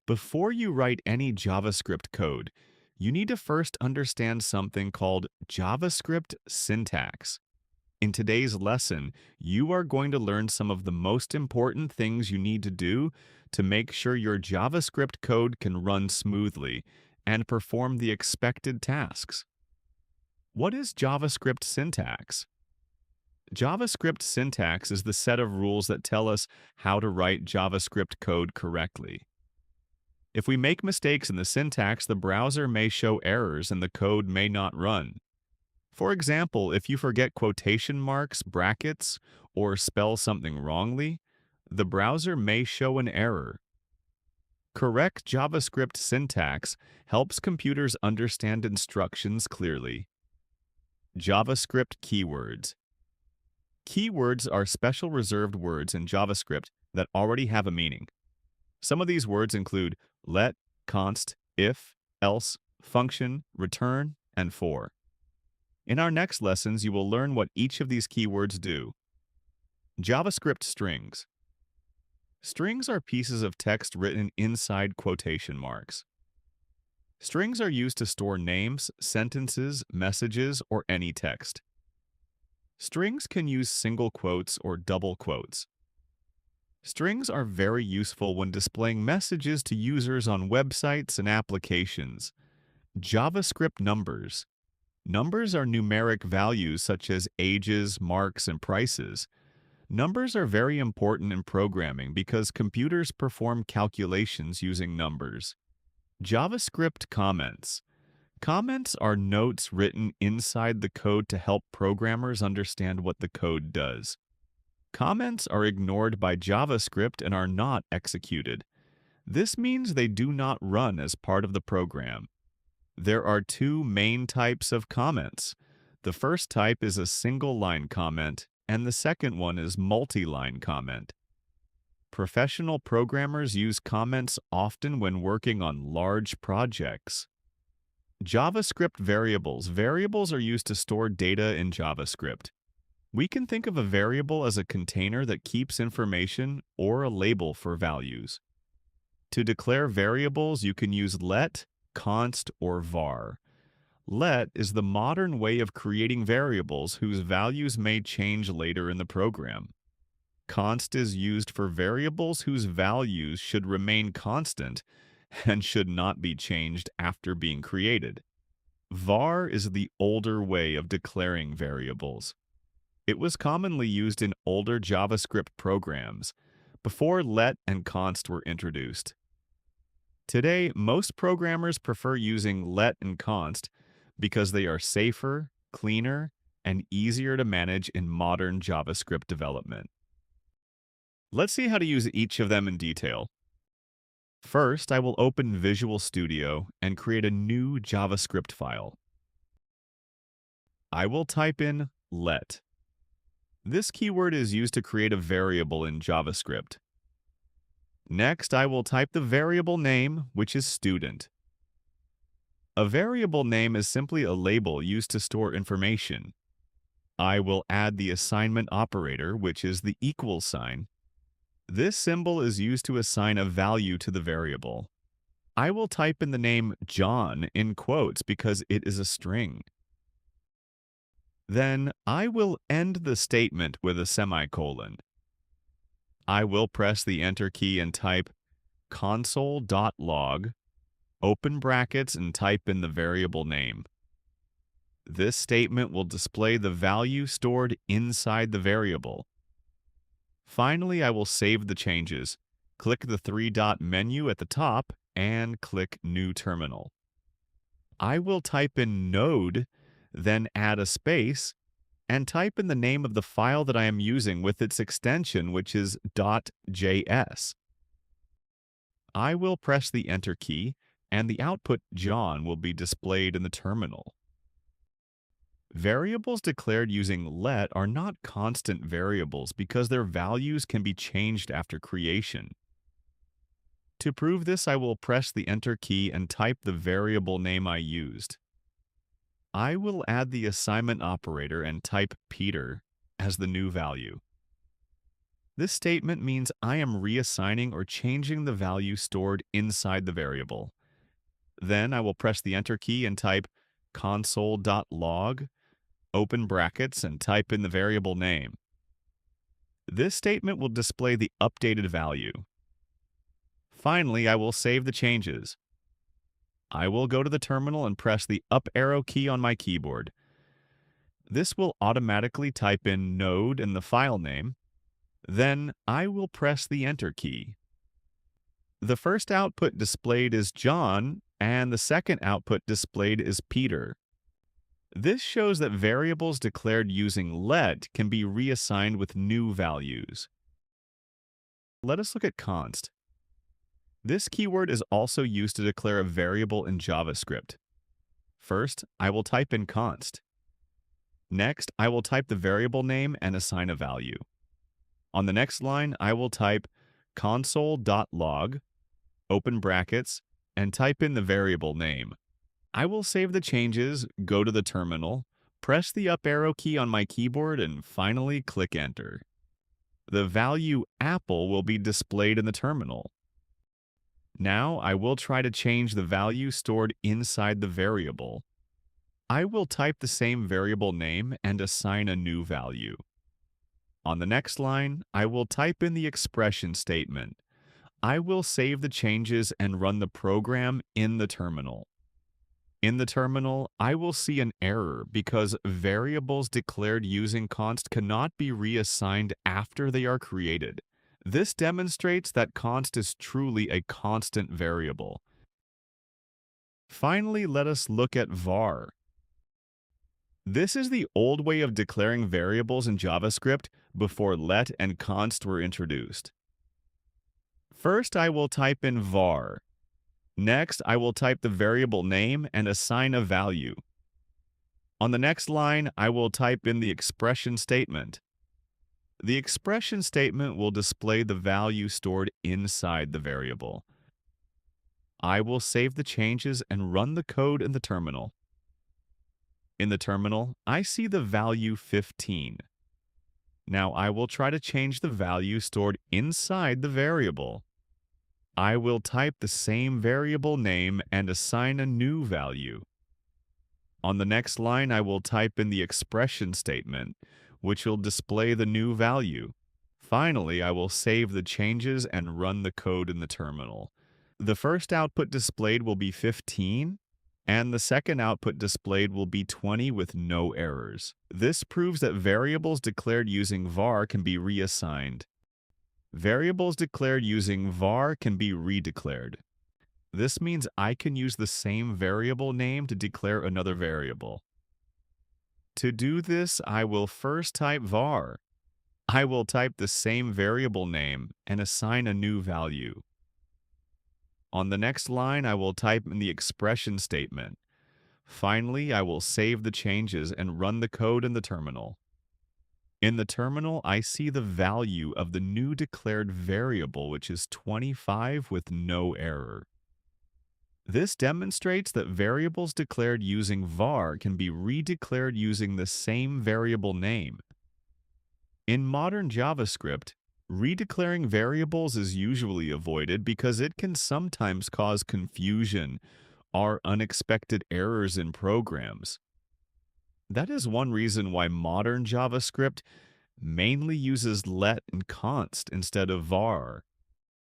Before you write any JavaScript code, you need to first understand something called JavaScript syntax. In today's lesson, you are going to learn some of the most important things you need to do to make sure your JavaScript code can run smoothly and perform the expected tasks. What is JavaScript syntax? JavaScript syntax is the set of rules that tell us how to write JavaScript code correctly. If we make mistakes in the syntax, the browser may show errors and the code may not run. For example, if you forget quotation marks, brackets, or spell something wrongly, the browser may show an error. Correct JavaScript syntax helps computers understand instructions clearly. JavaScript Keywords. Keywords are special reserved words in JavaScript that already have a meaning. Some of these words include let, const, if, else, function, return, and for. In our next lessons, you will learn what each of these keywords do. JavaScript Strings. Strings are pieces of text written inside quotation marks. Strings are used to store names, sentences, messages, or any text. Strings can use single quotes or double quotes. Strings are very useful when displaying messages to users on websites and applications. JavaScript Numbers. Numbers are numeric values such as ages, marks, and prices. Numbers are very important in programming because computers perform calculations using numbers. JavaScript Comments. Comments are notes written inside the code to help programmers understand what the code does. Comments are ignored by JavaScript and are not executed. This means they do not run as part of the program. There are two main types of comments. The first type is a single-line comment, and the second one is multi-line comment. Professional programmers use comments often when working on large projects. JavaScript Variables. Variables are used to store data in JavaScript. We can think of a variable as a container that keeps information or a label for values. To declare variables, you can use let, const, or var. Let is the modern way of creating variables whose values may change later in the program. Const is used for variables whose values should remain constant and should not be changed after being created. Var is the older way of declaring variables. It was commonly used in older JavaScript programs before let and const were introduced. Today, most programmers prefer using let and const because they are safer, cleaner, and easier to manage in modern JavaScript development. Let's see how to use each of them in detail. First, I will open Visual Studio and create a new JavaScript file. I will type in let. This keyword is used to create a variable in JavaScript. Next, I will type the variable name, which is student. A variable name is simply a label used to store information. I will add the assignment operator, which is the equal sign. This symbol is used to assign a value to the variable. I will type in the name John in quotes because it is a string. Then I will end the statement with a semicolon. I will press the Enter key and type console.log, open brackets, and type in the variable name. This statement will display the value stored inside the variable. Finally, I will save the changes. Click the three-dot menu at the top and click New Terminal. I will type in node, then add a space, and type in the name of the file that I am using with its extension, which is .js. I will press the Enter key, and the output John will be displayed in the terminal. Variables declared using let are not constant variables because their values can be changed after creation. To prove this, I will press the Enter key and type the variable name I used. I will add the assignment operator and type Peter as the new value. This statement means I am reassigning or changing the value stored inside the variable. Then I will press the Enter key and type console.log, open brackets, and type in the variable name. This statement will display the updated value. Finally, I will save the changes. I will go to the terminal and press the up arrow key on my keyboard. This will automatically type in node in the file name. Then I will press the Enter key. The first output displayed is John, and the second output displayed is Peter. This shows that variables declared using let can be reassigned with new values. Let us look at const. This keyword is also used to declare a variable in JavaScript. First, I will type in const. Next, I will type the variable name and assign a value. On the next line, I will type console.log, open brackets, and type in the variable name. I will save the changes, go to the terminal, press the up arrow key on my keyboard, and finally click Enter. The value apple will be displayed in the terminal. Now I will try to change the value stored inside the variable. I will type the same variable name and assign a new value. On the next line, I will type in the expression statement. I will save the changes and run the program in the terminal. In the terminal, I will see an error because variables declared using const cannot be reassigned after they are created. This demonstrates that const is truly a constant variable. Finally, let us look at var. This is the old way of declaring variables in JavaScript before let and const were introduced. First, I will type in var. Next, I will type the variable name and assign a value. On the next line, I will type in the expression statement. The expression statement will display the value stored inside the variable. I will save the changes and run the code in the terminal. In the terminal, I see the value 15. Now I will try to change the value stored inside the variable. I will type the same variable name and assign a new value. On the next line, I will type in the expression statement, which will display the new value. Finally, I will save the changes and run the code in the terminal. The first output displayed will be 15, and the second output displayed will be 20 with no errors. This proves that variables declared using var can be reassigned. Variables declared using var can be redeclared. This means I can use the same variable name to declare another variable. To do this, I will first type var. I will type the same variable name and assign a new value. On the next line, I will type in the expression statement. Finally, I will save the changes and run the code in the terminal. In the terminal, I see the value of the new declared variable, which is 25 with no error. This demonstrates that variables declared using var can be redeclared using the same variable name. In modern JavaScript, redeclaring variables is usually avoided because it can sometimes cause confusion or unexpected errors in programs. That is one reason why modern JavaScript mainly uses let and const instead of var.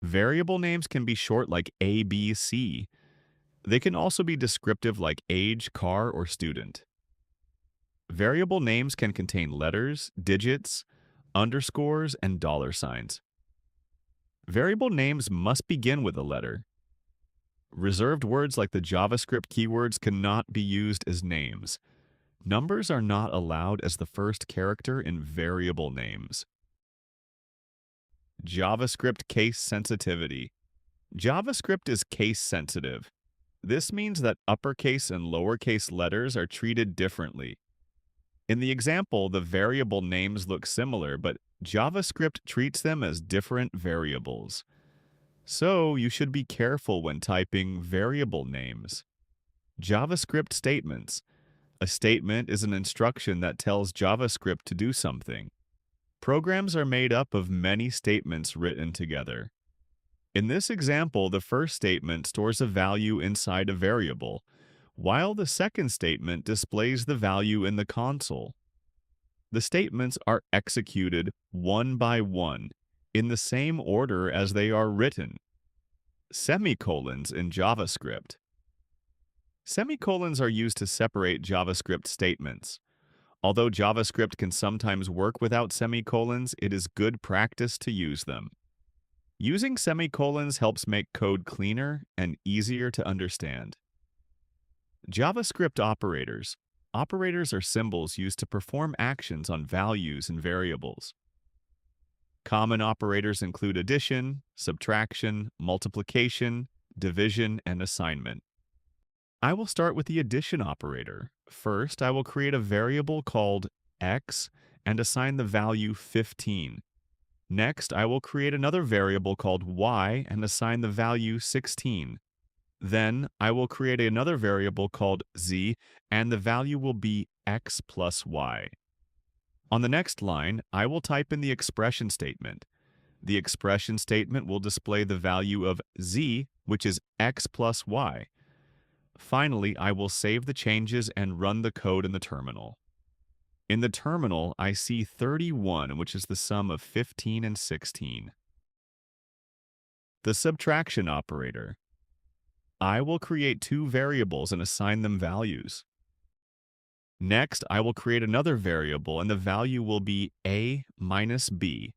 Variable names can be short like A, B, C. They can also be descriptive like age, car, or student. Variable names can contain letters, digits, underscores, and dollar signs. Variable names must begin with a letter. Reserved words like the JavaScript keywords cannot be used as names. Numbers are not allowed as the first character in variable names. JavaScript case sensitivity. JavaScript is case sensitive. This means that uppercase and lowercase letters are treated differently. In the example, the variable names look similar, but JavaScript treats them as different variables. So you should be careful when typing variable names. JavaScript statements. A statement is an instruction that tells JavaScript to do something. Programs are made up of many statements written together. In this example, the first statement stores a value inside a variable, while the second statement displays the value in the console. The statements are executed one by one, in the same order as they are written. Semicolons in JavaScript. Semicolons are used to separate JavaScript statements. Although JavaScript can sometimes work without semicolons, it is good practice to use them. Using semicolons helps make code cleaner and easier to understand. JavaScript operators. Operators are symbols used to perform actions on values and variables. Common operators include addition, subtraction, multiplication, division, and assignment. I will start with the addition operator. First, I will create a variable called x and assign the value 15. Next, I will create another variable called y and assign the value 16. Then, I will create another variable called z, and the value will be x plus y. On the next line, I will type in the expression statement. The expression statement will display the value of z, which is x plus y. Finally, I will save the changes and run the code in the terminal. In the terminal, I see 31, which is the sum of 15 and 16. The subtraction operator. I will create two variables and assign them values. Next, I will create another variable, and the value will be a minus b.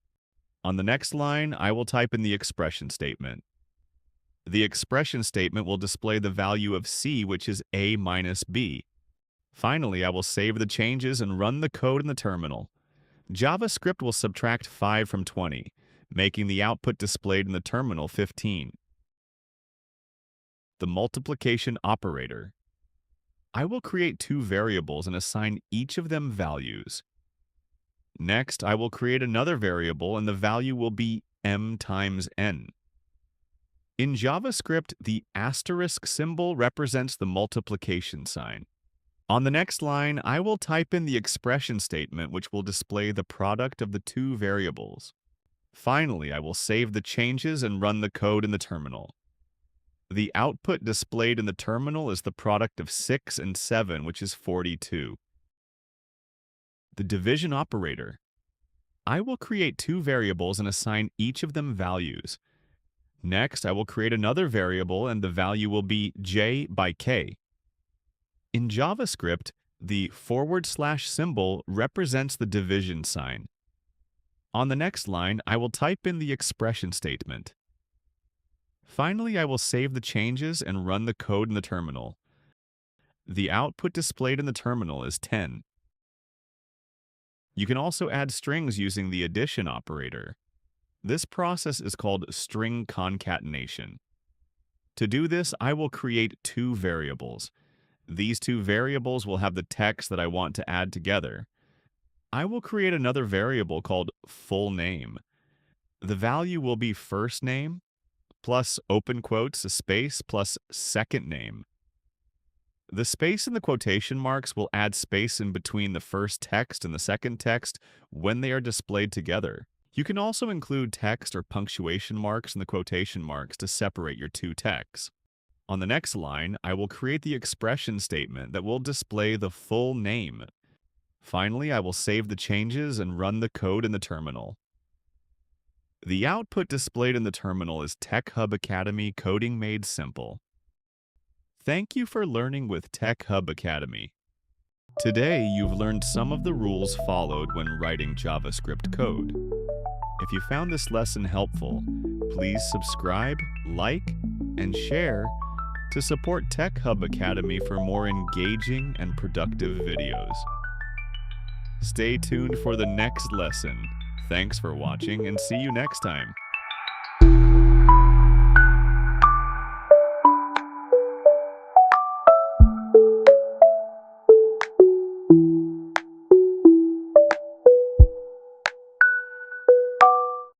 On the next line, I will type in the expression statement. The expression statement will display the value of c, which is a minus b. Finally, I will save the changes and run the code in the terminal. JavaScript will subtract 5 from 20, making the output displayed in the terminal 15. The multiplication operator. I will create two variables and assign each of them values. Next, I will create another variable, and the value will be m times n. In JavaScript, the asterisk symbol represents the multiplication sign. On the next line, I will type in the expression statement, which will display the product of the two variables. Finally, I will save the changes and run the code in the terminal. The output displayed in the terminal is the product of 6 and 7, which is 42. The division operator. I will create two variables and assign each of them values. Next, I will create another variable, and the value will be j by k. In JavaScript, the / symbol represents the division sign. On the next line, I will type in the expression statement. Finally, I will save the changes and run the code in the terminal. The output displayed in the terminal is 10. You can also add strings using the addition operator. This process is called string concatenation. To do this, I will create two variables. These two variables will have the text that I want to add together. I will create another variable called full name. The value will be first name plus open quotes, a space, plus second name. The space in the quotation marks will add space in between the first text and the second text when they are displayed together. You can also include text or punctuation marks in the quotation marks to separate your two texts. On the next line, I will create the expression statement that will display the full name. Finally, I will save the changes and run the code in the terminal. The output displayed in the terminal is Tech Hub Academy Coding Made Simple. Thank you for learning with Tech Hub Academy. Today, you've learned some of the rules followed when writing JavaScript code. If you found this lesson helpful, please subscribe, like, and share to support Tech Hub Academy for more engaging and productive videos. Stay tuned for the next lesson. Thanks for watching, and see you next time.